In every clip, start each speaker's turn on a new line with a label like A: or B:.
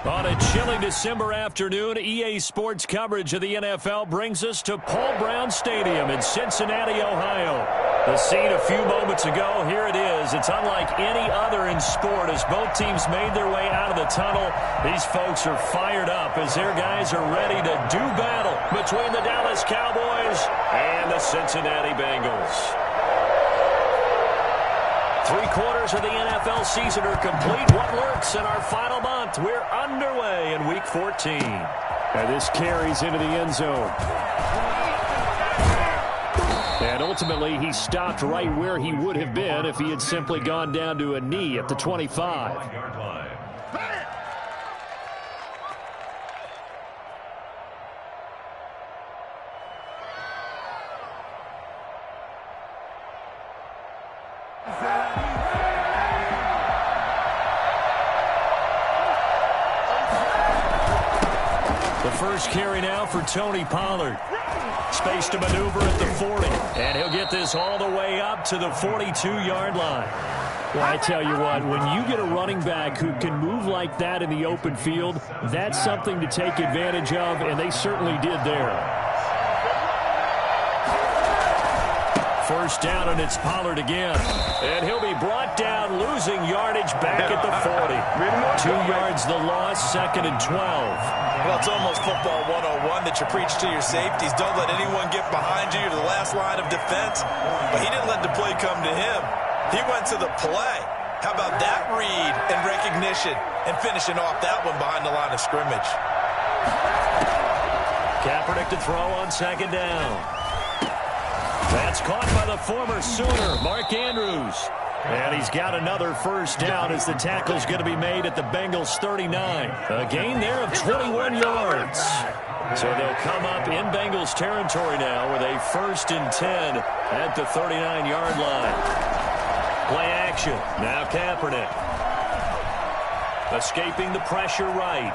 A: On a chilly December afternoon, EA Sports coverage of the NFL brings us to Paul Brown Stadium in Cincinnati, Ohio. The scene a few moments ago, here it is. It's unlike any other in sport as both teams made their way out of the tunnel. These folks are fired up as their guys are ready to do battle between the Dallas Cowboys and the Cincinnati Bengals. 3/4 of the NFL season are complete. What works in our final month? We're underway in Week 14.
B: And this carries into the end zone. And ultimately, he stopped right where he would have been if he had simply gone down to a knee at the 25.
A: First carry now for Tony Pollard. Space to maneuver at the 40. And he'll get this all the way up to the 42-yard line.
B: Well, I tell you what, when you get a running back who can move like that in the open field, that's something to take advantage of, and they certainly did there.
A: First down, and it's Pollard again. And he'll be brought down, losing yardage back at the 40. 2 yards the loss, 2nd and 12.
C: Well, it's almost football 101 that you preach to your safeties. Don't let anyone get behind you. You're the last line of defense. But he didn't let the play come to him. He went to the play. How about that read and recognition and finishing off that one behind the line of scrimmage?
A: Kaepernick to throw on 2nd down. That's caught by the former Sooner, Mark Andrews. And he's got another first down as the tackle's going to be made at the Bengals 39. A gain there of 21 yards. So they'll come up in Bengals territory now with a 1st and 10 at the 39-yard line. Play action. Now Kaepernick. Escaping the pressure right.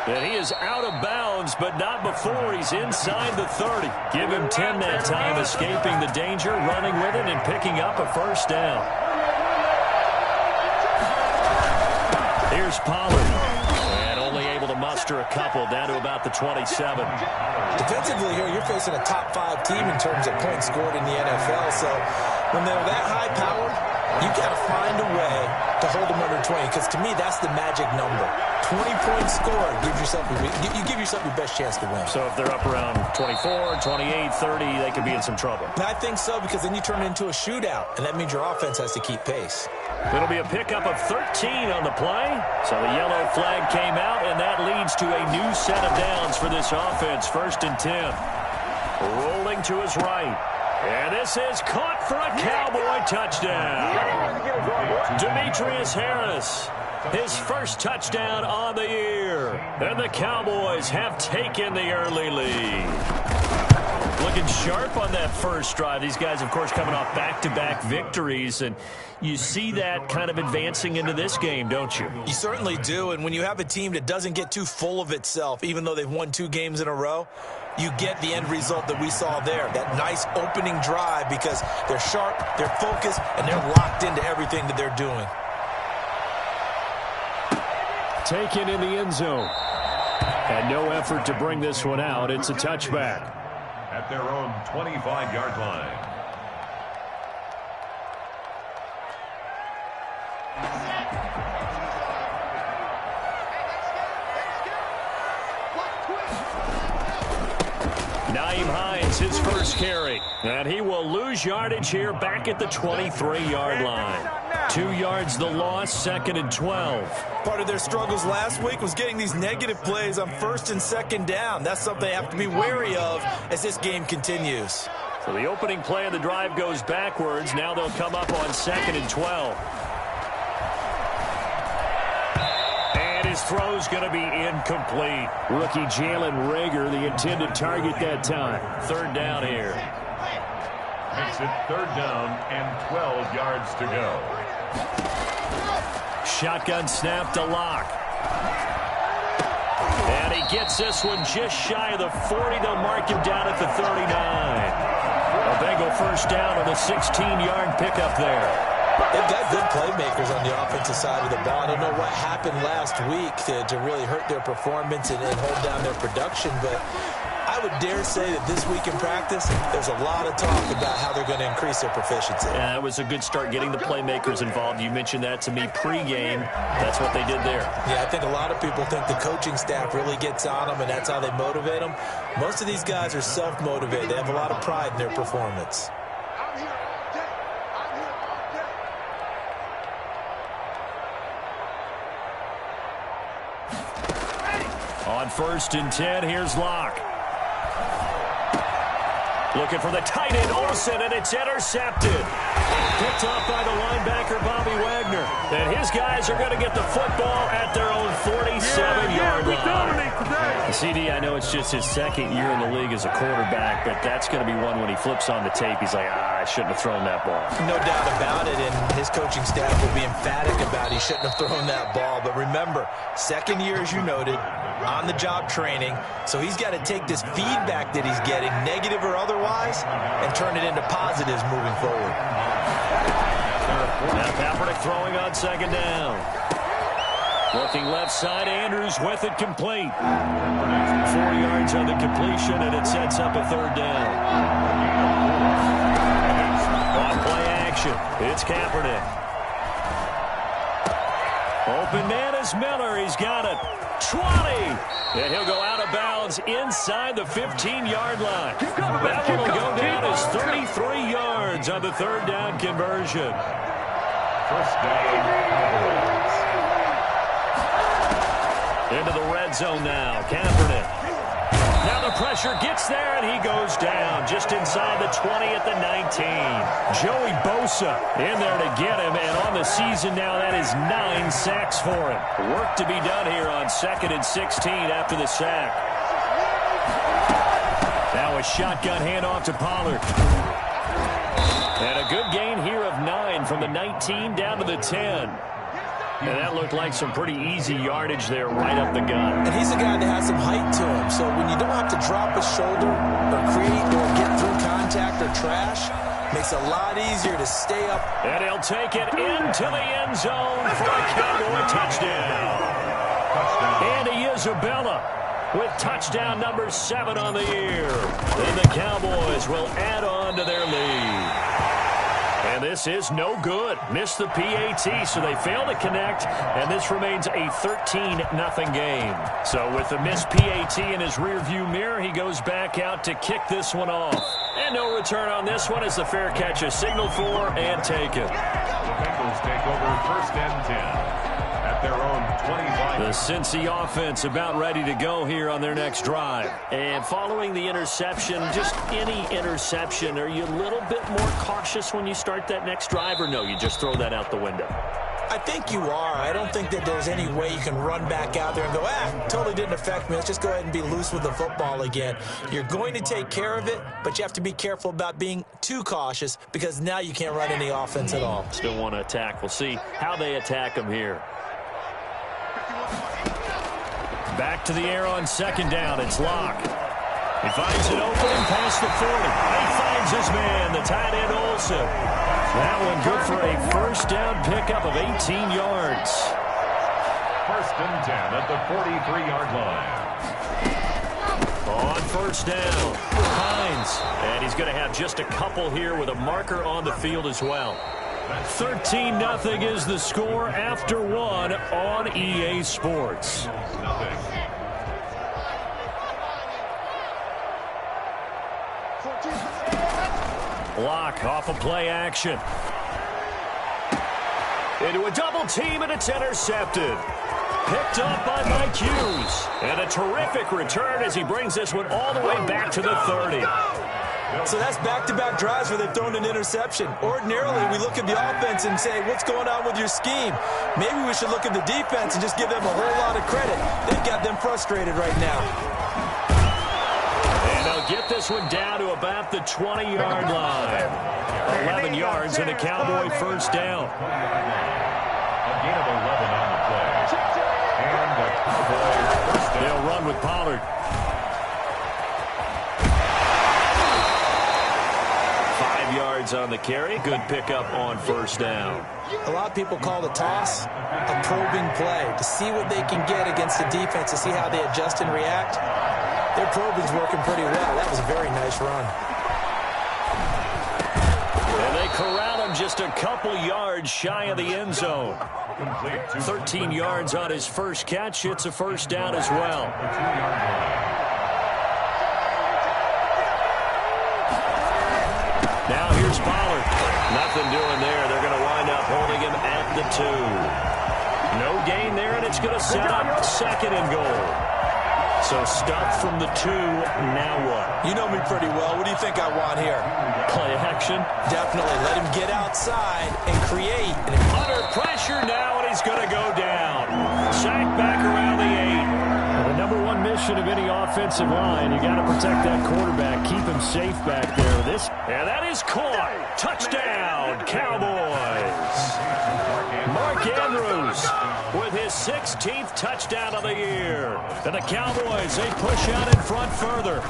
A: And he is out of bounds, but not before he's inside the 30. Give him 10 that time, escaping the danger, running with it, and picking up a first down. Here's Pollard. And only able to muster a couple, down to about the 27.
C: Defensively here, you're facing a top 5 team in terms of points scored in the NFL. So when they're that high-powered, you got to find a way to hold them under 20, because to me, that's the magic number. 20 points scored, you give yourself your best chance to win.
A: So if they're up around 24, 28, 30, they could be in some trouble.
C: And I think so, because then you turn it into a shootout, and that means your offense has to keep pace.
A: It'll be a pickup of 13 on the play. So the yellow flag came out, and that leads to a new set of downs for this offense. 1st and 10. Rolling to his right. And this is caught for a Cowboy touchdown. Demetrius Harris, his first touchdown on the year. And the Cowboys have taken the early lead. Looking sharp on that first drive. These guys, of course, coming off back-to-back victories. And you see that kind of advancing into this game, don't you?
C: You certainly do. And when you have a team that doesn't get too full of itself, even though they've won 2 games in a row, you get the end result that we saw there. That nice opening drive, because they're sharp, they're focused, and they're locked into everything that they're doing.
B: Taken in the end zone. And no effort to bring this one out. It's a touchback.
D: At their own 25-yard line.
A: Nyheim Hines, his first carry. And he will lose yardage here back at the 23-yard line. 2 yards the loss, 2nd and 12.
C: Part of their struggles last week was getting these negative plays on 1st and 2nd down. That's something they have to be wary of as this game continues.
A: So the opening play of the drive goes backwards. Now they'll come up on 2nd and 12. And his throw's going to be incomplete.
B: Rookie Jalen Reagor, the intended target that time.
A: 3rd down here.
D: Makes it 3rd down and 12 yards to go.
A: Shotgun snap to Locke. And he gets this one just shy of the 40. They'll mark him down at the 39. A Bengal first down on the 16-yard pickup there.
C: They've got good playmakers on the offensive side of the ball. I don't know what happened last week to really hurt their performance and hold down their production, but I would dare say that this week in practice, there's a lot of talk about how they're going to increase their proficiency.
B: Yeah, that was a good start getting the playmakers involved. You mentioned that to me pregame. That's what they did there.
C: Yeah, I think a lot of people think the coaching staff really gets on them, and that's how they motivate them. Most of these guys are self-motivated. They have a lot of pride in their performance.
B: On 1st and 10, here's Locke. Looking for the tight end, Olsen, and it's intercepted. Picked off by the linebacker, Bobby Wagner. And his guys are going to get the football at their own 47-yard line. CD, I know it's just his second year in the league as a quarterback, but that's going to be one when he flips on the tape. He's like, I shouldn't have thrown that ball.
C: No doubt about it, and his coaching staff will be emphatic about he shouldn't have thrown that ball. But remember, second year, as you noted, on-the-job training, so he's got to take this feedback that he's getting, negative or otherwise, and turn it into positives moving forward.
B: Now Kaepernick throwing on 2nd down. Looking left side, Andrews with it complete. 4 yards on the completion, and it sets up a 3rd down. On play action, it's Kaepernick. Open man is Miller. He's got it. 20. And he'll go out of bounds inside the 15-yard line. That one will go down as 33 yards on the 3rd down conversion.
D: 1st down.
B: Into the red zone now. Kaepernick. Now the pressure gets there, and he goes down just inside the 20 at the 19. Joey Bosa in there to get him, and on the season now, that is 9 sacks for him. Work to be done here on 2nd and 16 after the sack. Now a shotgun handoff to Pollard. And a good gain here of 9 from the 19 down to the 10. And that looked like some pretty easy yardage there right up the gut.
C: And he's a guy that has some height to him. So when you don't have to drop a shoulder or create or get through contact or trash, makes it a lot easier to stay up.
B: And he'll take it into the end zone for a Cowboy touchdown. Andy Isabella with touchdown number 7 on the year. And the Cowboys will add on to their lead. And this is no good. Missed the PAT, so they fail to connect, and this remains a 13-0 game. So with the missed PAT in his rearview mirror, he goes back out to kick this one off. And no return on this one as the fair catch is signaled for and taken.
D: The Bengals take over 1st and 10 at their own 25.
B: The Cincy offense about ready to go here on their next drive. And following the interception, just any interception, are you a little bit more cautious when you start that next drive, or no, you just throw that out the window?
C: I think you are. I don't think that there's any way you can run back out there and go, totally didn't affect me. Let's just go ahead and be loose with the football again. You're going to take care of it, but you have to be careful about being too cautious because now you can't run any offense at all.
B: Still want to attack. We'll see how they attack him here. Back to the air on 2nd down. It's Locke. He finds an opening past the 40. He finds his man, the tight end Olsen. That one good for a 1st down pickup of 18 yards.
D: 1st and 10 at the 43-yard line.
B: On 1st down, Hines. And he's going to have just a couple here with a marker on the field as well. 13-0 is the score after 1 on EA Sports. Locke off a play action. Into a double team, and it's intercepted. Picked up by Mike Hughes. And a terrific return as he brings this one all the way back to the 30.
C: So that's back-to-back drives where they've thrown an interception. Ordinarily, we look at the offense and say, what's going on with your scheme? Maybe we should look at the defense and just give them a whole lot of credit. They've got them frustrated right now.
B: And they'll get this one down to about the 20-yard line. 11 yards and a Cowboy 1st down.
D: A gain of 11 on the play. And the Cowboy 1st down.
B: They'll run with Pollard. 5
A: 5 yards on the carry. Good pickup on first down.
C: A lot of people call the toss a probing play to see what they can get against the defense, to see how they adjust and react. Their probing's working pretty well. That was a very nice run.
A: And they corral him just a couple yards shy of the end zone. 13 yards on his first catch. It's a first down as well. Now here's Pollard. Nothing doing there. They're going to wind up holding him at the 2. No gain there, and it's going to set up second and goal. So stuff from the 2. Now what?
C: You know me pretty well. What do you think I want here?
A: Play action?
C: Definitely. Let him get outside and create.
A: Under pressure now, and he's going to go down. Sacked back around the 8.
B: The number one mission of any offensive line, you got to protect that quarterback. Keep him safe back there.
A: And that is caught. Touchdown, Cowboys. Mark Andrews with his 16th touchdown of the year. And the Cowboys, they push out in front further.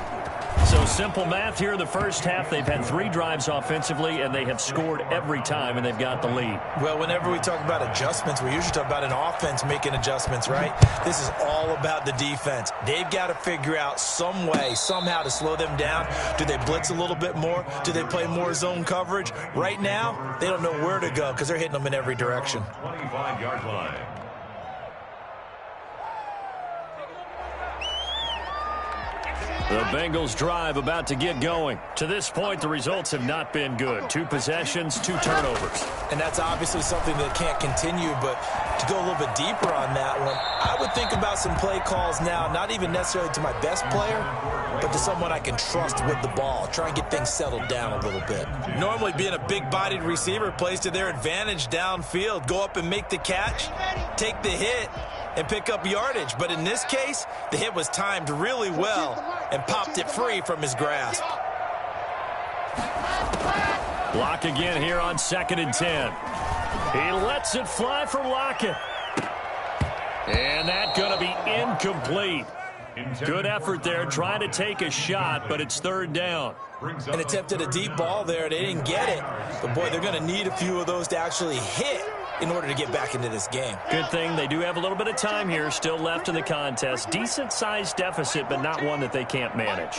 A: So simple math here in the first half. They've had 3 drives offensively, and they have scored every time, and they've got the lead.
C: Well, whenever we talk about adjustments, we usually talk about an offense making adjustments, right? This is all about the defense. They've got to figure out some way, somehow to slow them down. Do they blitz a little bit more? Do they play more zone coverage? Right now, they don't know where to go because they're hitting them in every direction.
D: 25-yard line.
A: The Bengals drive about to get going. To this point, the results have not been good. 2 possessions, 2 turnovers.
C: And that's obviously something that can't continue, but to go a little bit deeper on that one, I would think about some play calls now, not even necessarily to my best player, but to someone I can trust with the ball. Try and get things settled down a little bit. Normally being a big-bodied receiver plays to their advantage downfield. Go up and make the catch, take the hit, and pick up yardage. But in this case, the hit was timed really well and popped it free from his grasp.
A: Block again here on 2nd and 10. He lets it fly from Lockett. And that's going to be incomplete. Good effort there, trying to take a shot, but it's 3rd down.
C: And attempted a deep ball there. They didn't get it. But, boy, they're going to need a few of those to actually hit in order to get back into this game.
A: Good thing they do have a little bit of time here still left in the contest. Decent-sized deficit, but not one that they can't manage.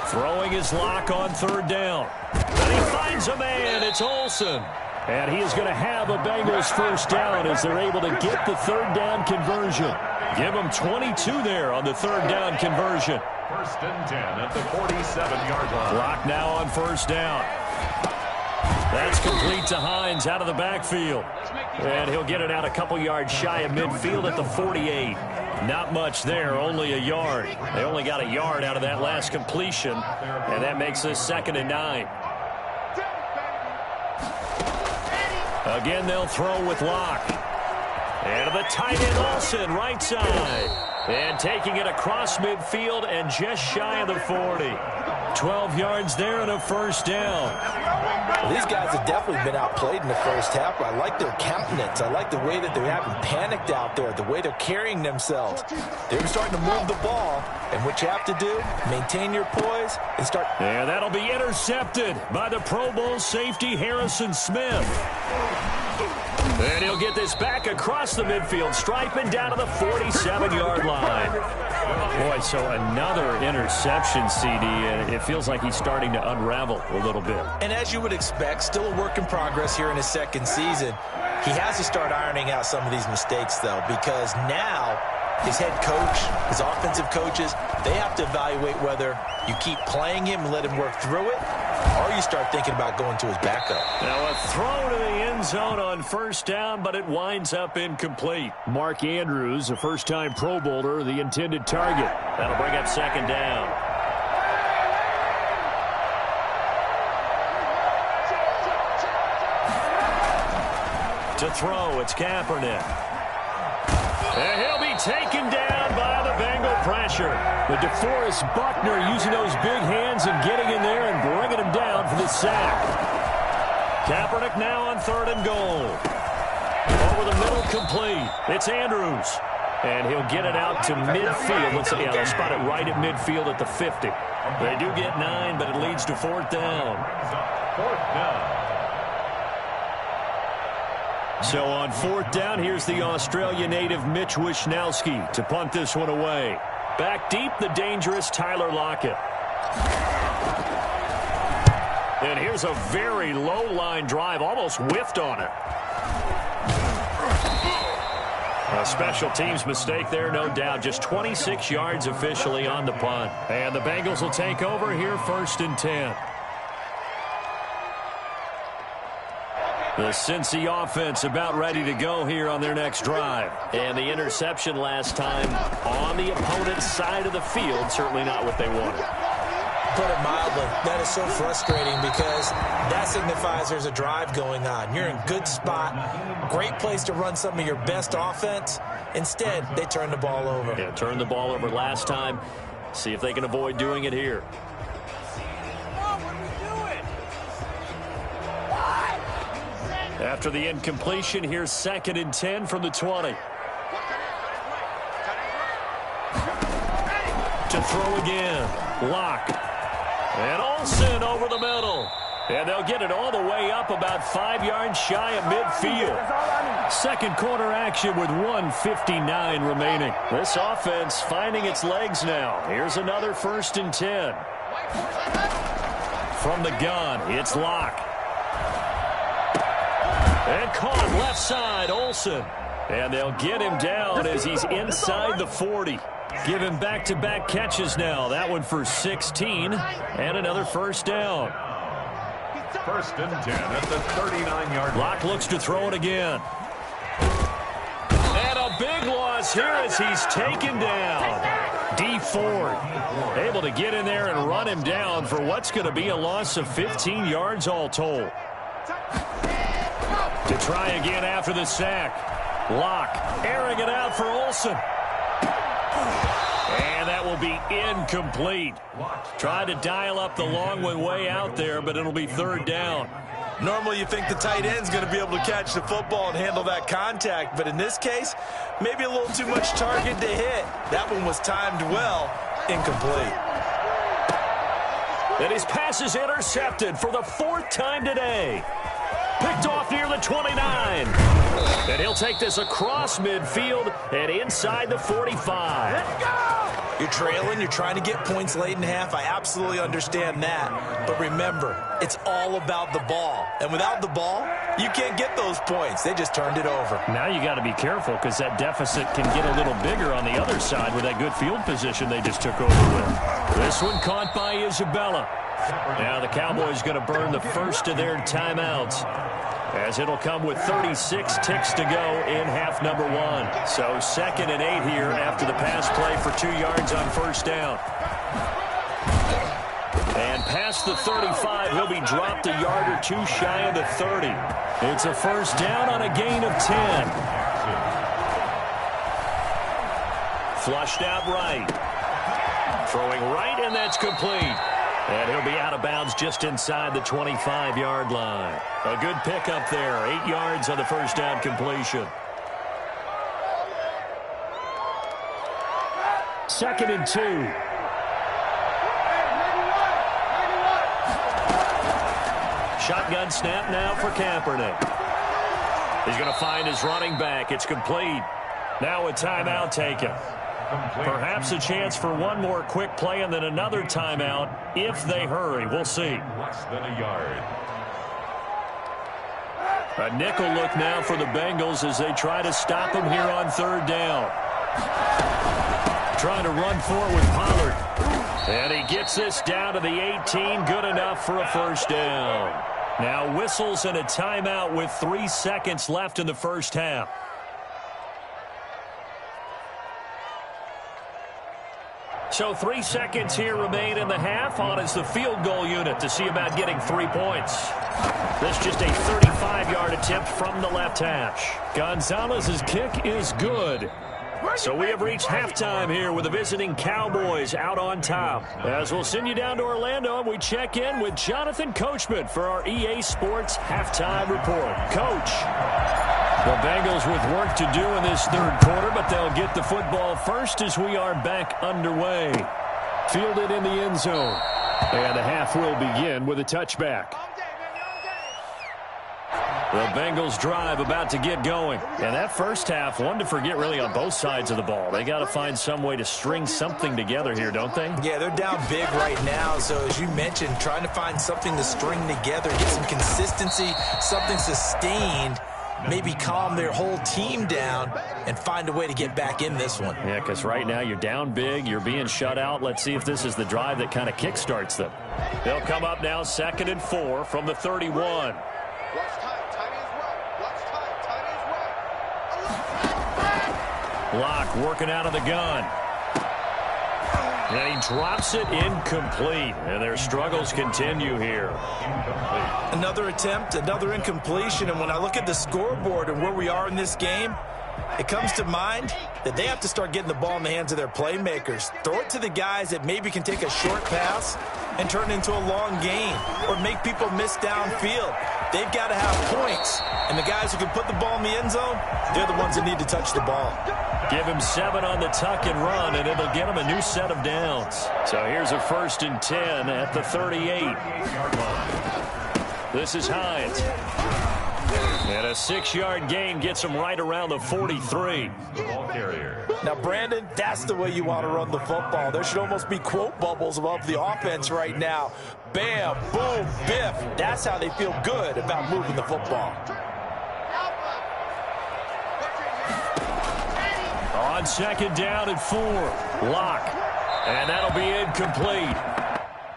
A: Throwing his lock on 3rd down. And he finds a man. It's Olsen. And he is going to have a Bengals first down as they're able to get the 3rd down conversion. Give them 22 there on the 3rd down conversion.
D: 1st and 10 at the 47-yard line.
A: Clock now on 1st down. That's complete to Hines out of the backfield. And he'll get it out a couple yards shy of midfield at the 48. Not much there, only a yard. They only got a yard out of that last completion, and that makes this 2nd and 9. Again, they'll throw with Locke. And to the tight end, Olsen, right side. And taking it across midfield and just shy of the 40. 12 yards there and a first down.
C: Well, these guys have definitely been outplayed in the first half, but I like their countenance. I like the way that they're having panicked out there, the way they're carrying themselves. They're starting to move the ball, and what you have to do, maintain your poise and start.
A: And that'll be intercepted by the Pro Bowl safety Harrison Smith. And he'll get this back across the midfield stripe and down to the 47-yard line. Boy, so another interception, CD, and it feels like he's starting to unravel a little bit.
C: And as you would expect, still a work in progress here in his 2nd season. He has to start ironing out some of these mistakes, though, because now his head coach, his offensive coaches, they have to evaluate whether you keep playing him and let him work through it, or you start thinking about going to his backup.
A: Now a throw to the end zone on 1st down, but it winds up incomplete.
B: Mark Andrews, a first-time Pro Bowler, the intended target.
A: That'll bring up 2nd down. To throw, it's Kaepernick. And he'll be taken down by the Bengal pressure.
B: But DeForest Buckner using those big hands and getting in there and bringing him down for the sack.
A: Kaepernick now on 3rd and goal. Over the middle, complete. It's Andrews. And he'll get it out to midfield. Let's say, they'll spot it right at midfield at the 50. They do get 9, but it leads to 4th down.
D: 4th down.
A: So on 4th down, here's the Australia native Mitch Wishnowsky to punt this one away. Back deep, the dangerous Tyler Lockett. And here's a very low-line drive, almost whiffed on it. A special teams mistake there, no doubt. Just 26 yards officially on the punt. And the Bengals will take over here 1st and 10. The Cincy offense about ready to go here on their next drive. And the interception last time on the opponent's side of the field, certainly not what they wanted.
C: Put it mildly, that is so frustrating because that signifies there's a drive going on. You're in a good spot, great place to run some of your best offense. Instead, they turn the ball over.
A: Yeah, turned the ball over last time. See if they can avoid doing it here. After the incompletion, here's 2nd and 10 from the 20. To throw again. Lock. And Olsen over the middle. And they'll get it all the way up about 5 yards shy of midfield. Second quarter action with 1:59 remaining. This offense finding its legs now. Here's another 1st and 10. From the gun, it's Lock. And caught left side, Olsen. And they'll get him down as he's inside the 40. Give him back-to-back catches now. That one for 16 and another 1st down.
D: 1st and 10 at the 39-yard line.
A: Lock looks to throw it again. And a big loss here as he's taken down. D. Ford able to get in there and run him down for what's going to be a loss of 15 yards all told. To try again after the sack. Lock airing it out for Olsen. And that will be incomplete. Tried to dial up the long one way out there, but it'll be 3rd down.
C: Normally you think the tight end's going to be able to catch the football and handle that contact, but in this case, maybe a little too much target to hit. That one was timed well. Incomplete.
A: And his pass is intercepted for the 4th time today. Picked off near the 29. And he'll take this across midfield and inside the 45.
C: Let's go! You're trailing, you're trying to get points late in half. I absolutely understand that. But remember, it's all about the ball. And without the ball, you can't get those points. They just turned it over.
A: Now you got to be careful because that deficit can get a little bigger on the other side with that good field position they just took over with. This one caught by Isabella. Now the Cowboys going to burn the first of their timeouts, as it'll come with 36 ticks to go in half number 1. So 2nd and 8 here after the pass play for 2 yards on 1st down. And past the 35, he'll be dropped a yard or 2 shy of the 30. It's a 1st down on a gain of 10. Flushed out right. Throwing right, and that's complete. And he'll be out of bounds just inside the 25-yard line. A good pickup there. 8 yards on the 1st down completion. 2nd and 2. Shotgun snap now for Kaepernick. He's going to find his running back. It's complete. Now a timeout taken. Perhaps a chance for one more quick play and then another timeout if they hurry. We'll see.
D: Less than a yard.
A: A nickel look now for the Bengals as they try to stop him here on 3rd down. Trying to run for it with Pollard. And he gets this down to the 18. Good enough for a 1st down. Now whistles and a timeout with 3 seconds left in the 1st half. So 3 seconds here remain in the half. On is the field goal unit to see about getting 3 points. This just a 35-yard attempt from the left hash. Gonzalez's kick is good. So we have reached halftime here with the visiting Cowboys out on top. As we'll send you down to Orlando, and we check in with Jonathan Coachman for our EA Sports Halftime Report. Coach. The Bengals with work to do in this third quarter, but they'll get the football first as we are back underway. Fielded in the end zone. And the half will begin with a touchback. The Bengals drive about to get going. And that first half, one to forget really on both sides of the ball. They got to find some way to string something together here, don't they?
C: Yeah, they're down big right now. So as you mentioned, trying to find something to string together, get some consistency, something sustained, maybe calm their whole team down and find a way to get back in this one.
A: Yeah, because right now you're down big, you're being shut out. Let's see if this is the drive that kind of kickstarts them. They'll come up now 2nd and 4 from the 31. Block working out of the gun. And he drops it incomplete. And their struggles continue here.
C: Another attempt, another incompletion. And when I look at the scoreboard and where we are in this game, it comes to mind that they have to start getting the ball in the hands of their playmakers. Throw it to the guys that maybe can take a short pass and turn it into a long gain or make people miss downfield. They've got to have points. And the guys who can put the ball in the end zone, they're the ones that need to touch the ball.
A: Give him 7 on the tuck and run, and it'll get him a new set of downs. So here's a 1st and 10 at the 38. This is Hines. And a 6-yard gain gets him right around the 43.
C: Now, Brandon, that's the way you want to run the football. There should almost be quote bubbles above the offense right now. Bam, boom, biff. That's how they feel good about moving the football.
A: On 2nd down and 4. Lock. And that'll be incomplete.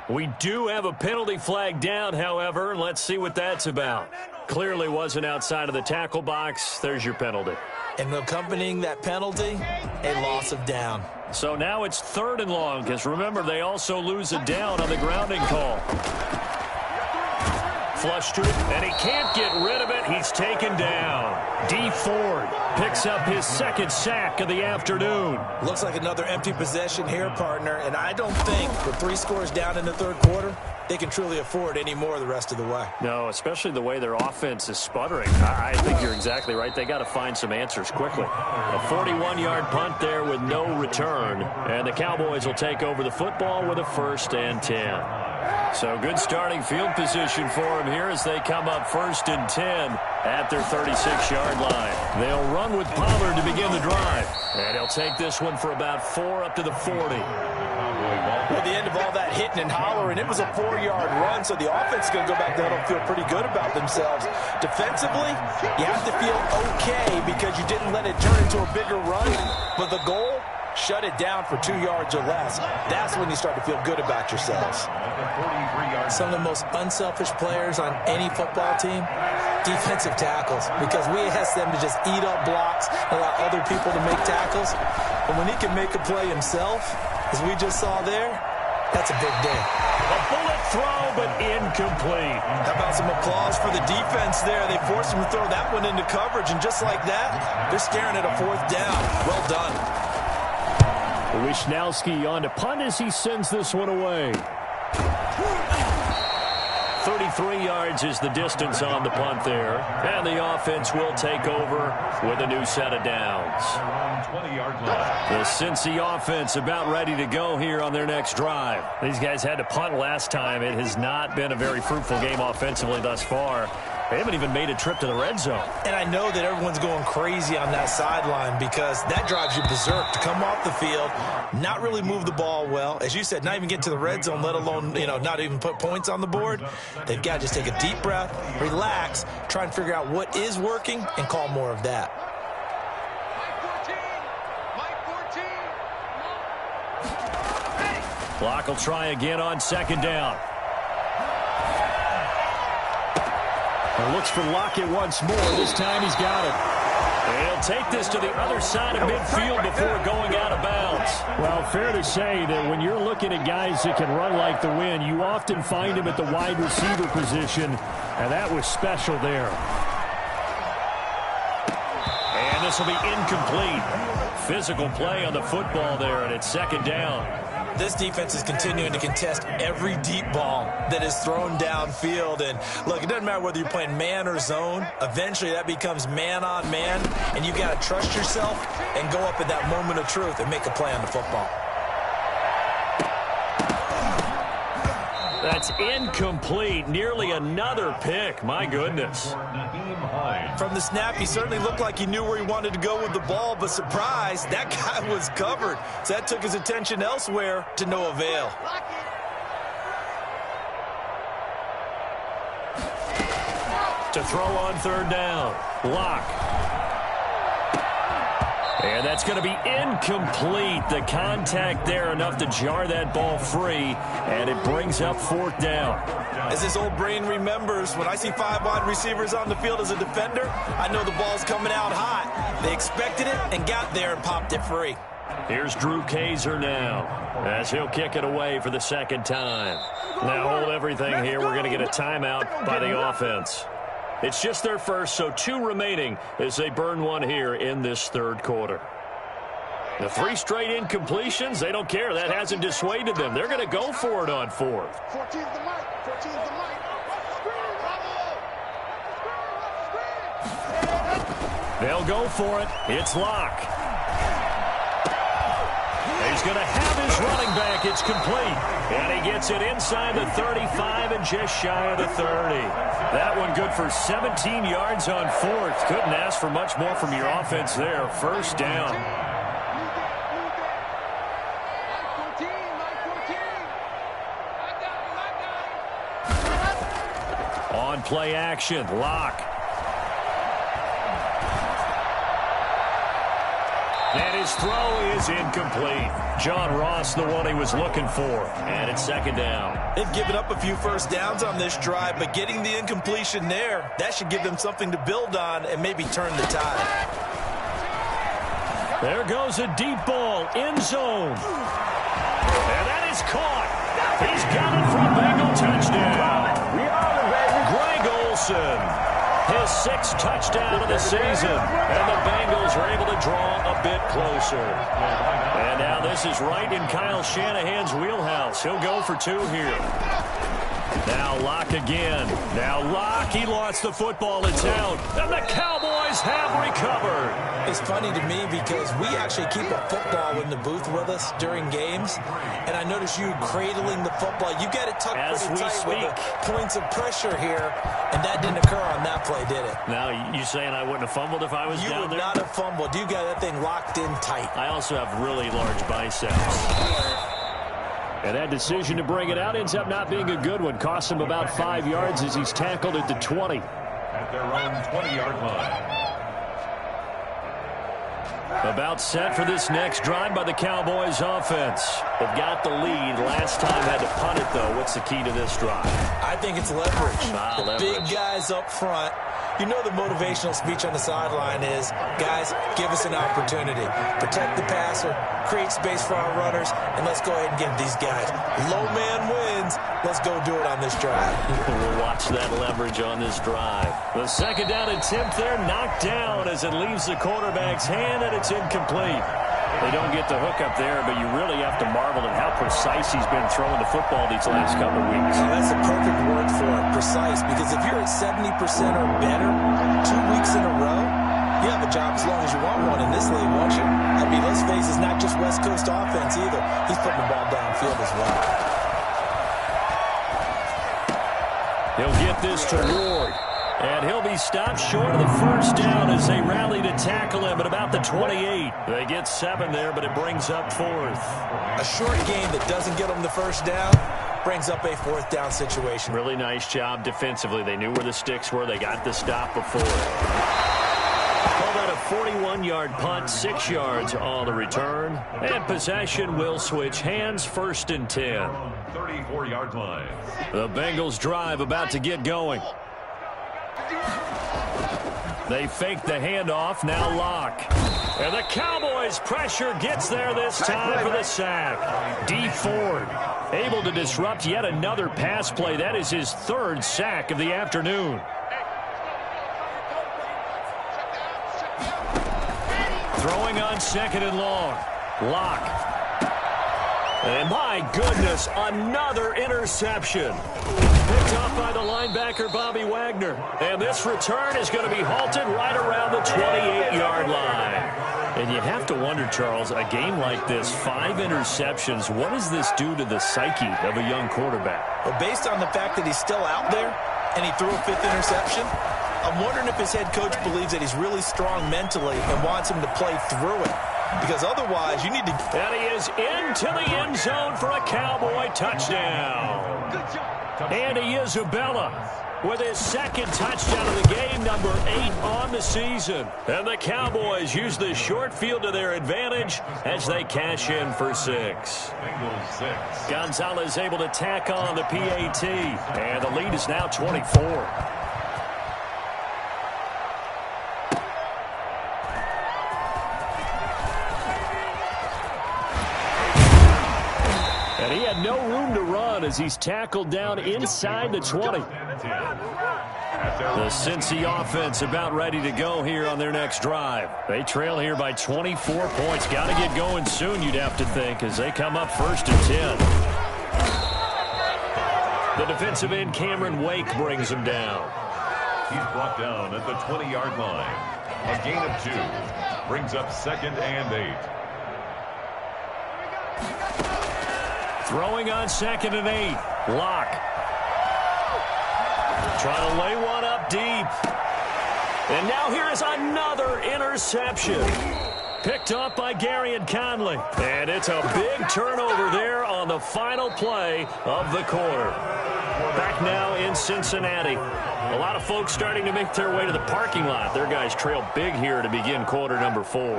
A: We do have a penalty flag down, however. Let's see what that's about. Clearly wasn't outside of the tackle box. There's your penalty.
C: And accompanying that penalty, a loss of down.
A: So now it's 3rd and long, because remember, they also lose a down on the grounding call. Flush to it, and he can't get rid of it. He's taken down. D. Ford picks up his 2nd sack of the afternoon.
C: Looks like another empty possession here, partner, and I don't think with 3 scores down in the third quarter, they can truly afford any more the rest of the way.
A: No, especially the way their offense is sputtering. I think you're exactly right. They got to find some answers quickly. A 41-yard punt there with no return, and the Cowboys will take over the football with a 1st and 10. So good starting field position for them here as they come up 1st and 10 at their 36-yard line. They'll run with Pollard to begin the drive. And he'll take this one for about 4 up to the 40.
C: At the end of all that hitting and hollering, it was a 4-yard run, so the offense is going to go back there and feel pretty good about themselves. Defensively, you have to feel okay because you didn't let it turn into a bigger run, but the goal, shut it down for 2 yards or less. That's when you start to feel good about yourselves. Some of the most unselfish players on any football team, defensive tackles, because we ask them to just eat up blocks and allow other people to make tackles. But when he can make a play himself, as we just saw there, that's a big day.
A: A bullet throw, but incomplete.
C: How about some applause for the defense there? They forced him to throw that one into coverage, and just like that, they're staring at a 4th down. Well done.
A: Wishnowski on to punt as he sends this one away. 33 yards is the distance on the punt there. And the offense will take over with a new set of downs. The Cincy offense about ready to go here on their next drive. These guys had to punt last time. It has not been a very fruitful game offensively thus far. They haven't even made a trip to the red zone.
C: And I know that everyone's going crazy on that sideline because that drives you berserk to come off the field, not really move the ball well. As you said, not even get to the red zone, let alone, not even put points on the board. They've got to just take a deep breath, relax, try and figure out what is working and call more of that.
A: Clock will try again on 2nd down. Looks for Lockett once more. This time he's got it. And he'll take this to the other side of midfield before going out of bounds. Well, fair to say that when you're looking at guys that can run like the wind, you often find him at the wide receiver position, and that was special there. And this will be incomplete. Physical play on the football there, and it's 2nd down.
C: This defense is continuing to contest every deep ball that is thrown downfield. And look, it doesn't matter whether you're playing man or zone. Eventually that becomes man on man, and you got to trust yourself and go up at that moment of truth and make a play on the football.
A: That's incomplete. Nearly another pick. My goodness.
C: From the snap, he certainly looked like he knew where he wanted to go with the ball, but surprise, that guy was covered. So that took his attention elsewhere to no avail.
A: To throw on third down. Lock. And that's going to be incomplete. The contact there enough to jar that ball free, and it brings up fourth down.
C: As his old brain remembers, when I see 5 wide receivers on the field as a defender, I know the ball's coming out hot. They expected it and got there and popped it free.
A: Here's Drew Kaiser now, as he'll kick it away for the second time. Now hold everything here. We're going to get a timeout by the offense. It's just their first, so 2 remaining as they burn one here in this third quarter. The 3 straight incompletions, they don't care. That hasn't dissuaded them. They're going to go for it on fourth.
B: 14's the mic. 14's the mic.
A: They'll go for it. It's Lock. He's going to have his running back. It's complete. And he gets it inside the 35 and just shy of the 30. That one good for 17 yards on fourth. Couldn't ask for much more from your offense there. First down. On play action, Lock. And his throw is incomplete. John Ross, the one he was looking for. And it's second down.
C: They've given up a few first downs on this drive, but getting the incompletion there, that should give them something to build on and maybe turn the tide.
A: There goes a deep ball, end zone. And that is caught. He's got it for a Bengal touchdown. Greg Olsen. His 6th touchdown of the season, and the Bengals are able to draw a bit closer. And now this is right in Kyle Shanahan's wheelhouse. He'll go for 2 here. Now Lock again. Now Lock, he lost the football. It's out, and the Cowboys have recovered.
C: It's funny to me because we actually keep a football in the booth with us during games, and I notice you cradling the football. You got it tucked pretty tight with the points of pressure here, and that didn't occur on that play, did it?
A: Now, you saying I wouldn't have fumbled if I was down there?
C: You would not have fumbled. You got that thing locked in tight.
A: I also have really large biceps. And that decision to bring it out ends up not being a good one. Costs him about 5 yards as he's tackled at the 20.
D: At their own 20-yard line.
A: About set for this next drive by the Cowboys offense. They've got the lead. Last time had to punt it, though. What's the key to this drive?
C: I think it's leverage. The big guys up front. You know the motivational speech on the sideline is, guys, give us an opportunity. Protect the passer, create space for our runners, and let's go ahead and give these guys. Low man wins. Let's go do it on this drive.
A: We'll watch that leverage on this drive. The second down attempt there knocked down as it leaves the quarterback's hand, and it's incomplete. They don't get the hook up there, but you really have to marvel at how precise he's been throwing the football these last couple of weeks.
C: That's the perfect word for it, precise, because if you're at 70% or better 2 weeks in a row, you have a job as long as you want one in this league, won't you? I mean, let's face it, it's not just West Coast offense either. He's putting the ball downfield as well.
A: He'll get this to Ward. And he'll be stopped short of the first down as they rally to tackle him at about the 28. They get 7 there, but it brings up fourth.
C: A short game that doesn't get them the first down brings up a fourth down situation.
A: Really nice job defensively. They knew where the sticks were. They got the stop before. Call that a 41-yard punt, 6 yards on the return. And possession will switch hands, 1st and 10.
D: 34-yard line.
A: The Bengals drive about to get going. They fake the handoff, now Lock. And the Cowboys pressure gets there this time for the sack. D. Ford able to disrupt yet another pass play. That is his 3rd sack of the afternoon. Throwing on 2nd and long. Lock. And my goodness, another interception. Picked off by the linebacker, Bobby Wagner. And this return is going to be halted right around the 28-yard line. And you have to wonder, Charles, a game like this, 5 interceptions, what does this do to the psyche of a young quarterback?
C: Well, based on the fact that he's still out there and he threw a 5th interception, I'm wondering if his head coach believes that he's really strong mentally and wants him to play through it. Because otherwise, you need to...
A: And he is into the end zone for a Cowboy touchdown. Andy Isabella with his 2nd touchdown of the game, number 8 on the season. And the Cowboys use the short field to their advantage as they cash in for 6. Gonzalez able to tack on the PAT. And the lead is now 24. And he had no room to run as he's tackled down inside the 20. The Cincy offense about ready to go here on their next drive. They trail here by 24 points. Got to get going soon, you'd have to think, as they come up 1st and 10. The defensive end, Cameron Wake, brings him down.
D: He's brought down at the 20-yard line. A gain of 2. Brings up 2nd and 8.
A: Throwing on 2nd and 8. Lock. Trying to lay one up deep. And now here is another interception. Picked up by Gary and Conley. And it's a big turnover there on the final play of the quarter. Back now in Cincinnati. A lot of folks starting to make their way to the parking lot. Their guys trail big here to begin quarter number 4.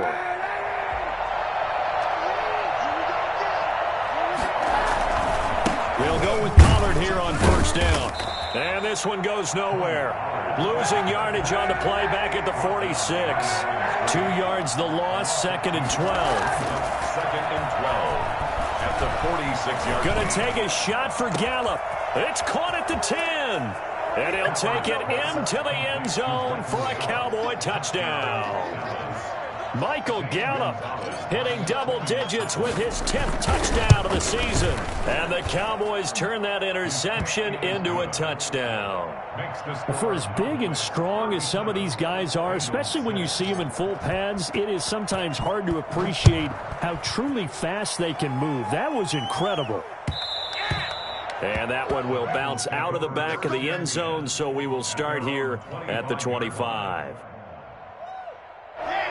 A: They'll go with Pollard here on 1st down. And this one goes nowhere. Losing yardage on the play back at the 46. 2 yards the loss, 2nd and 12.
D: 2nd and 12 at the 46-yard line.
A: Going to take a shot for Gallup. It's caught at the 10. And he'll take it into the end zone for a Cowboy touchdown. Michael Gallup hitting double digits with his 10th touchdown of the season. And the Cowboys turn that interception into a touchdown. For as big and strong as some of these guys are, especially when you see them in full pads, it is sometimes hard to appreciate how truly fast they can move. That was incredible. And that one will bounce out of the back of the end zone, so we will start here at the 25.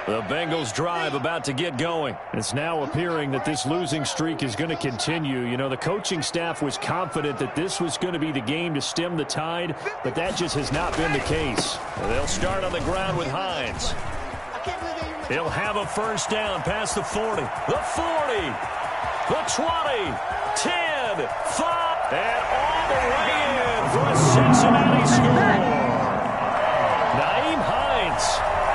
A: The Bengals drive about to get going. It's now appearing that this losing streak is going to continue. You know, the coaching staff was confident that this was going to be the game to stem the tide, but that just has not been the case. They'll start on the ground with Hines. He'll have a 1st down past the 40. The 40. The 20. 10. 5. And all the way in for a Cincinnati score. Naeem Hines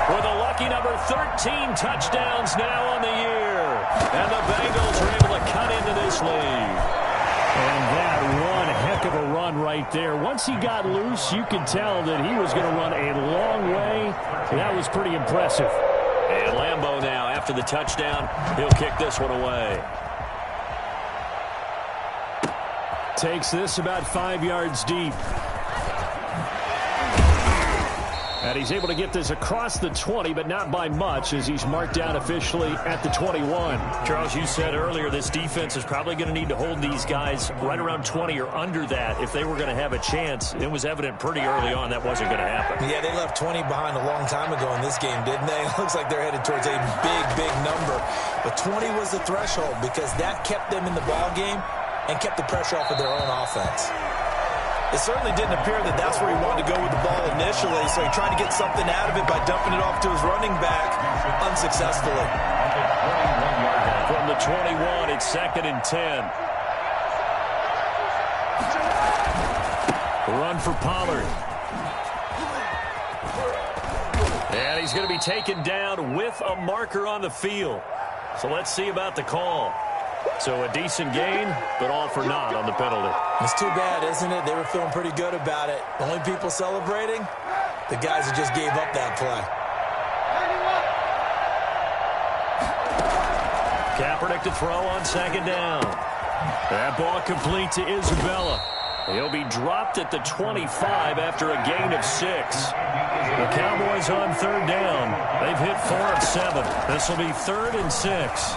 A: with a lucky number 13 touchdowns now on the year. And the Bengals are able to cut into this lead. And that one heck of a run right there. Once he got loose, you could tell that he was going to run a long way. That was pretty impressive. And Lambeau now, after the touchdown, he'll kick this one away. Takes this about 5 yards deep. And he's able to get this across the 20, but not by much, as he's marked down officially at the 21. Charles, you said earlier this defense is probably going to need to hold these guys right around 20 or under that if they were going to have a chance. It was evident pretty early on that wasn't going to happen.
C: Yeah, they left 20 behind a long time ago in this game, didn't they? It looks like they're headed towards a big, big number. But 20 was the threshold because that kept them in the ball game and kept the pressure off of their own offense. It certainly didn't appear that that's where he wanted to go with the ball initially, so he tried to get something out of it by dumping it off to his running back unsuccessfully.
A: From the 21, it's 2nd and 10. Run for Pollard. And he's going to be taken down with a marker on the field. So let's see about the call. So a decent gain, but all for naught on the penalty.
C: It's too bad, isn't it? They were feeling pretty good about it. The only people celebrating, the guys who just gave up that play.
A: Kaepernick to throw on 2nd down. That ball complete to Isabella. He'll be dropped at the 25 after a gain of 6. The Cowboys on third down. They've hit 4 of 7. This will be 3rd and 6.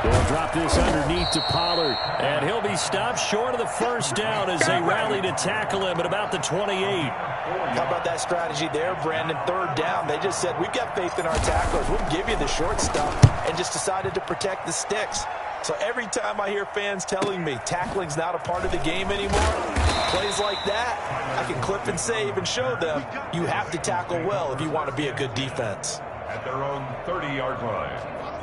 A: They'll drop this underneath to Pollard. And he'll be stopped short of the first down as they rally to tackle him at about the 28.
C: How about that strategy there, Brandon? 3rd down. They just said, we've got faith in our tacklers. We'll give you the short stuff, and just decided to protect the sticks. So every time I hear fans telling me tackling's not a part of the game anymore, plays like that, I can clip and save and show them you have to tackle well if you want to be a good defense.
D: At their own 30-yard line.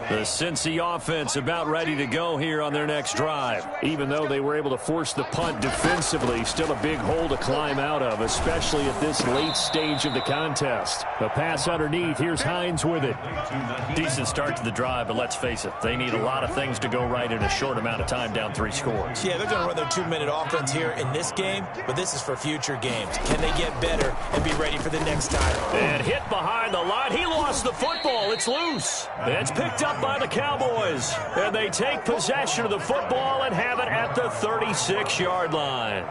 A: The Cincy offense about ready to go here on their next drive. Even though they were able to force the punt defensively, still a big hole to climb out of, especially at this late stage of the contest. The pass underneath, here's Hines with it.
B: Decent start to the drive, but let's face it, they need a lot of things to go right in a short amount of time, down 3 scores.
C: Yeah, they're going to run their 2-minute offense here in this game, but this is for future games. Can they get better and be ready for the next time?
A: And hit behind the line. He lost the football. It's loose. It's picked up by the Cowboys. And they take possession of the football and have it at the 36-yard line.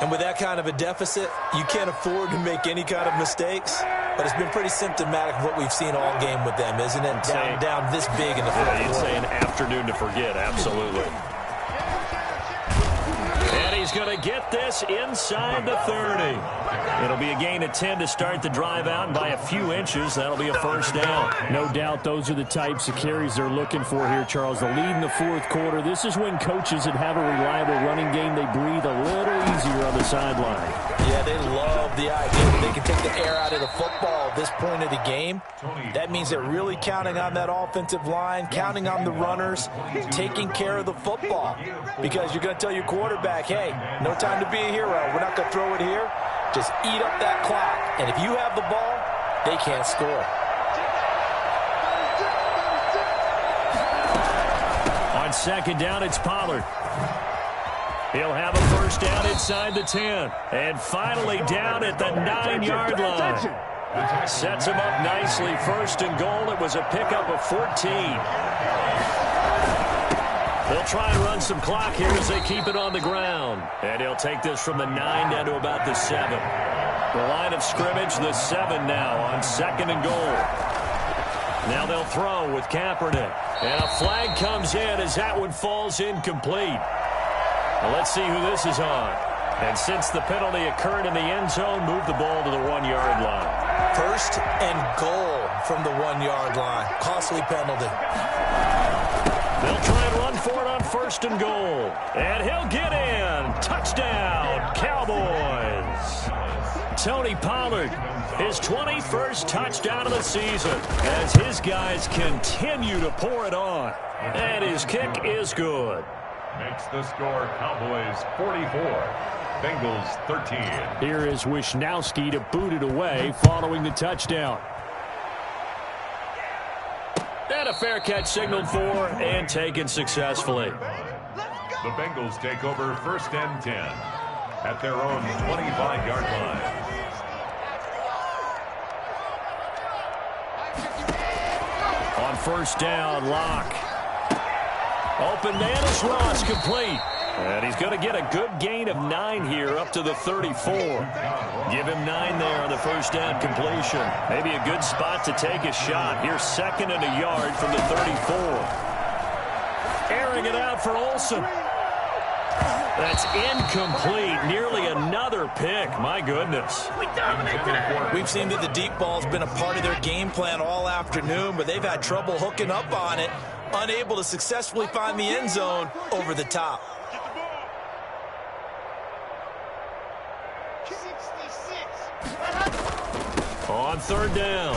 C: And with that kind of a deficit, you can't afford to make any kind of mistakes. But it's been pretty symptomatic of what we've seen all game with them, isn't it? Down this big in the fourth quarter.
A: You'd say an afternoon to forget, absolutely. And he's going to get this inside the 30. It'll be a gain of 10 to start the drive out, and by a few inches, that'll be a first down.
B: No doubt those are the types of carries they're looking for here, Charles. The lead in the fourth quarter. This is when coaches that have a reliable running game, they breathe a little easier on the sideline.
C: Yeah, they love the idea that they can take the air out of the football at this point of the game. That means they're really counting on that offensive line, counting on the runners, taking care of the football. Because you're going to tell your quarterback, hey, no time to be a hero. We're not going to throw it here. Just eat up that clock. And if you have the ball, they can't score.
A: On second down, it's Pollard. He'll have a first down inside the 10. And finally down at the 9-yard line. Sets him up nicely. First and goal. It was a pickup of 14. They'll try and run some clock here as they keep it on the ground. And he'll take this from the 9 down to about the 7. The line of scrimmage, the 7 now on second and goal. Now they'll throw with Kaepernick. And a flag comes in as that one falls incomplete. Well, let's see who this is on. And since the penalty occurred in the end zone, move the ball to the 1-yard line.
C: First and goal from the 1-yard line. Costly penalty.
A: They'll try and run for it on first and goal. And he'll get in. Touchdown, Cowboys. Tony Pollard, his 21st touchdown of the season as his guys continue to pour it on. And his kick is good.
D: Makes the score Cowboys 44, Bengals 13.
B: Here is Wisnowski to boot it away following the touchdown.
A: And a fair catch signaled for and taken successfully.
D: The Bengals take over first and 10 at their own 25-yard line.
A: On first down, Locke. Open man is Ross, complete. And he's going to get a good gain of 9 here up to the 34. Give him 9 there on the first down completion. Maybe a good spot to take a shot. Here's 2nd and a yard from the 34. Airing it out for Olsen. That's incomplete. Nearly another pick. My goodness.
C: We've seen that the deep ball's been a part of their game plan all afternoon, but they've had trouble hooking up on it, unable to successfully find the end zone over the top.
A: On third down,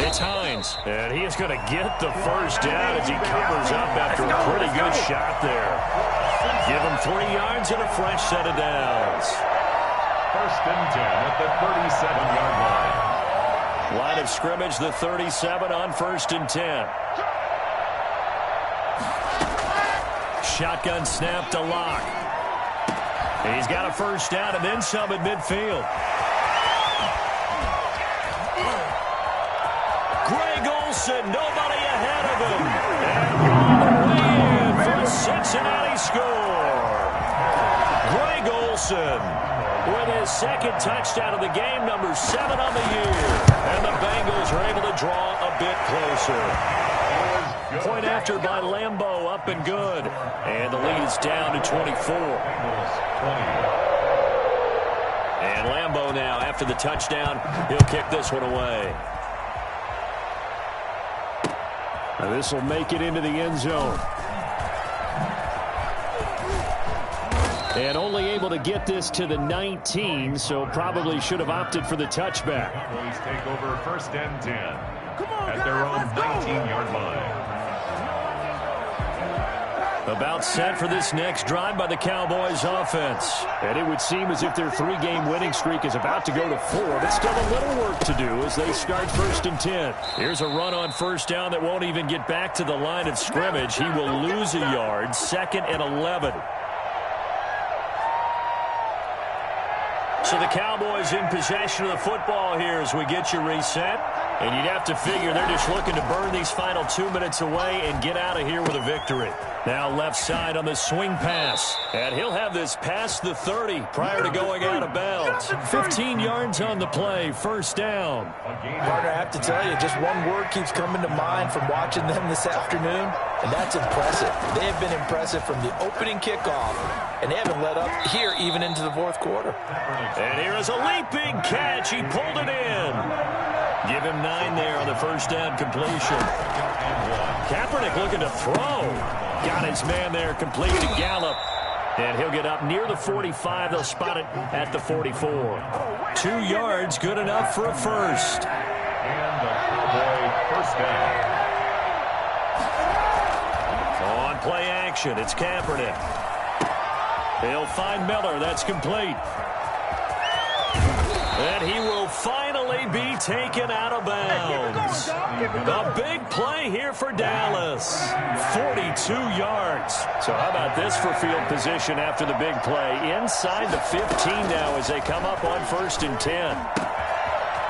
A: it's Hines. And he is going to get the first down as he covers up after a pretty good shot there. Give him 3 yards and a fresh set of downs.
D: First and 10 at the 37-yard line.
A: Line of scrimmage, the 37 on first and 10. Shotgun snap to Locke. And he's got a first down and then some at midfield. Greg Olsen, nobody ahead of him. And all the way in for a Cincinnati score. Greg Olsen with his second touchdown of the game, number 7 on the year. And the Bengals are able to draw a bit closer. Point after by Lambeau, up and good. And the lead is down to 24. And Lambeau now, after the touchdown, he'll kick this one away.
B: Now this will make it into the end zone. And only able to get this to the 19, so probably should have opted for the touchback.
D: Cowboys take over 1st and 10 at their own 19-yard line.
A: About set for this next drive by the Cowboys offense.
B: And it would seem as if their 3-game winning streak is about to go to 4, but still a little work to do as they start 1st and 10.
A: Here's a run on 1st down that won't even get back to the line of scrimmage. He will lose a yard, 2nd and 11. So the Cowboys in possession of the football here as we get you reset. And you'd have to figure they're just looking to burn these final 2 minutes away and get out of here with a victory. Now left side on the swing pass. And he'll have this past the 30 prior to going out of bounds. 15 yards on the play, 1st down.
C: Partner, I have to tell you, just one word keeps coming to mind from watching them this afternoon, and that's impressive. They have been impressive from the opening kickoff, and they haven't let up here even into the 4th quarter.
A: And here is a leaping catch. He pulled it in. Give him 9 there on the 1st down completion. Kaepernick looking to throw. Got his man there complete to Gallup. And he'll get up near the 45. They'll spot it at the 44. 2 yards, good enough for a first.
D: And the Cowboy 1st down.
A: On play action, it's Kaepernick. He'll find Miller. That's complete. And he will finally be taken out of bounds. A big play here for Dallas. 42 yards. So how about this for field position after the big play? Inside the 15 now as they come up on 1st and 10.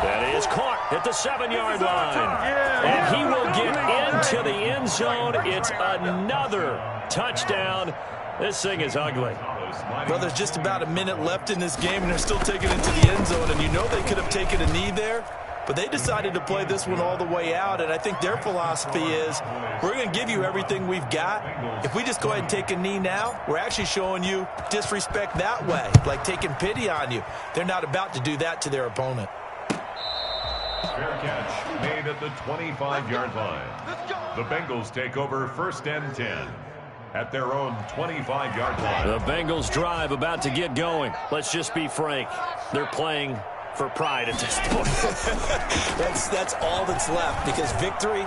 A: That is caught at the 7-yard line. And he will get into the end zone. It's another touchdown. This thing is ugly.
C: Well, there's just about a minute left in this game, and they're still taking it to the end zone. And you know they could have taken a knee there, but they decided to play this one all the way out. And I think their philosophy is, we're going to give you everything we've got. If we just go ahead and take a knee now, we're actually showing you disrespect that way, like taking pity on you. They're not about to do that to their opponent.
D: Fair catch made at the 25-yard line. The Bengals take over 1st and 10 at their own 25-yard line.
A: The Bengals drive about to get going. Let's just be frank. They're playing for pride at this point.
C: That's all that's left, because victory,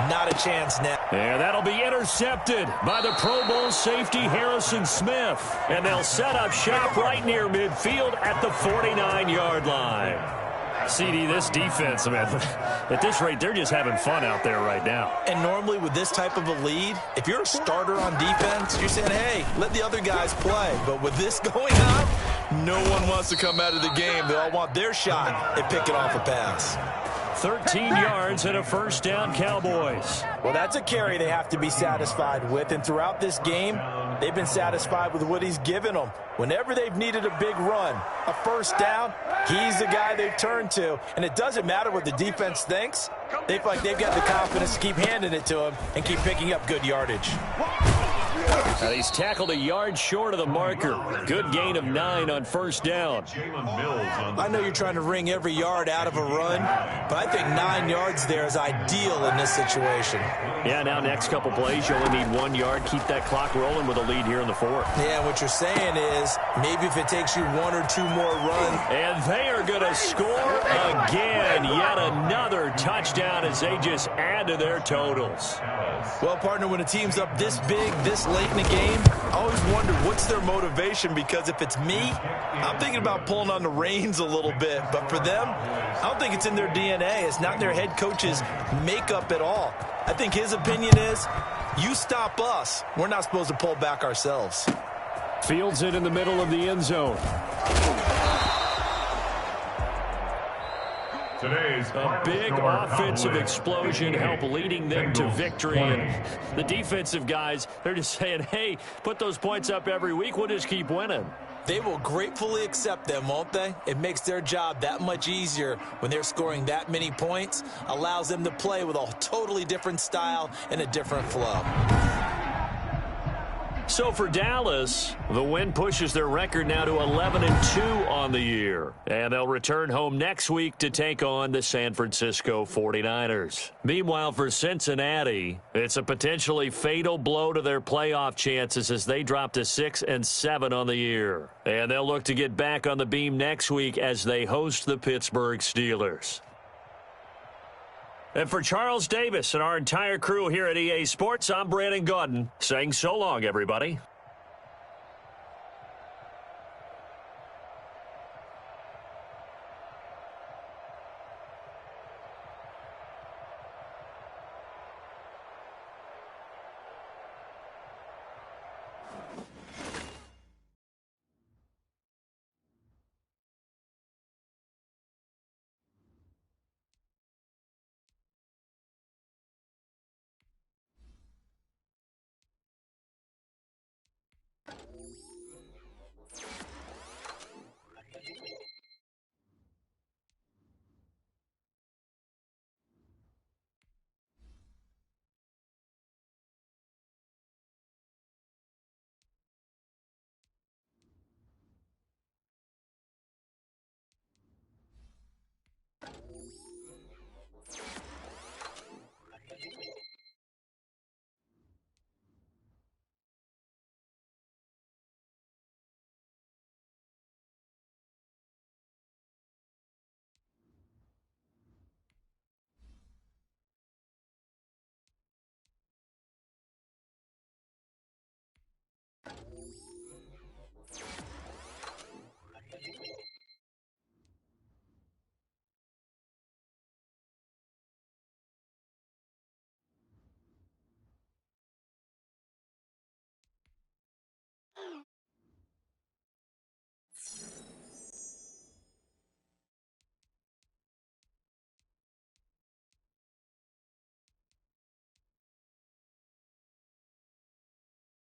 C: not a chance now.
A: And that'll be intercepted by the Pro Bowl safety Harrison Smith. And they'll set up shop right near midfield at the 49-yard line. CD, this defense, man, at this rate, they're just having fun out there right now.
C: And normally with this type of a lead, if you're a starter on defense, you're saying, hey, let the other guys play. But with this going on, no one wants to come out of the game. They all want their shot at picking off a pass.
A: 13 yards and a 1st down, Cowboys.
C: Well, that's a carry they have to be satisfied with. And throughout this game, they've been satisfied with what he's given them. Whenever they've needed a big run, a 1st down, he's the guy they've turned to. And it doesn't matter what the defense thinks. They feel like they've got the confidence to keep handing it to him and keep picking up good yardage.
A: He's tackled a yard short of the marker. Good gain of 9 on 1st down.
C: I know you're trying to wring every yard out of a run, but I think 9 yards there is ideal in this situation.
A: Yeah, now next couple plays, you only need 1 yard. Keep that clock rolling with a lead here in the 4th.
C: Yeah, what you're saying is maybe if it takes you 1 or 2 more runs.
A: And they are going to score again. Yet another touchdown as they just add to their totals.
C: Well, partner, when a team's up this big, this late in the game, I always wonder what's their motivation, because if it's me, I'm thinking about pulling on the reins a little bit. But for them, I don't think it's in their DNA. It's not their head coach's makeup at all. I think his opinion is, you stop us, we're not supposed to pull back ourselves.
B: Fields it in the middle of the end zone.
D: Today's
A: A big offensive explosion helped leading them to victory. And the defensive guys, they're just saying, hey, put those points up every week. We'll just keep winning.
C: They will gratefully accept them, won't they? It makes their job that much easier when they're scoring that many points. Allows them to play with a totally different style and a different flow.
A: So for Dallas, the win pushes their record now to 11-2 on the year. And they'll return home next week to take on the San Francisco 49ers. Meanwhile, for Cincinnati, it's a potentially fatal blow to their playoff chances as they drop to 6-7 on the year. And they'll look to get back on the beam next week as they host the Pittsburgh Steelers. And for Charles Davis and our entire crew here at EA Sports, I'm Brandon Gaudin saying so long, everybody.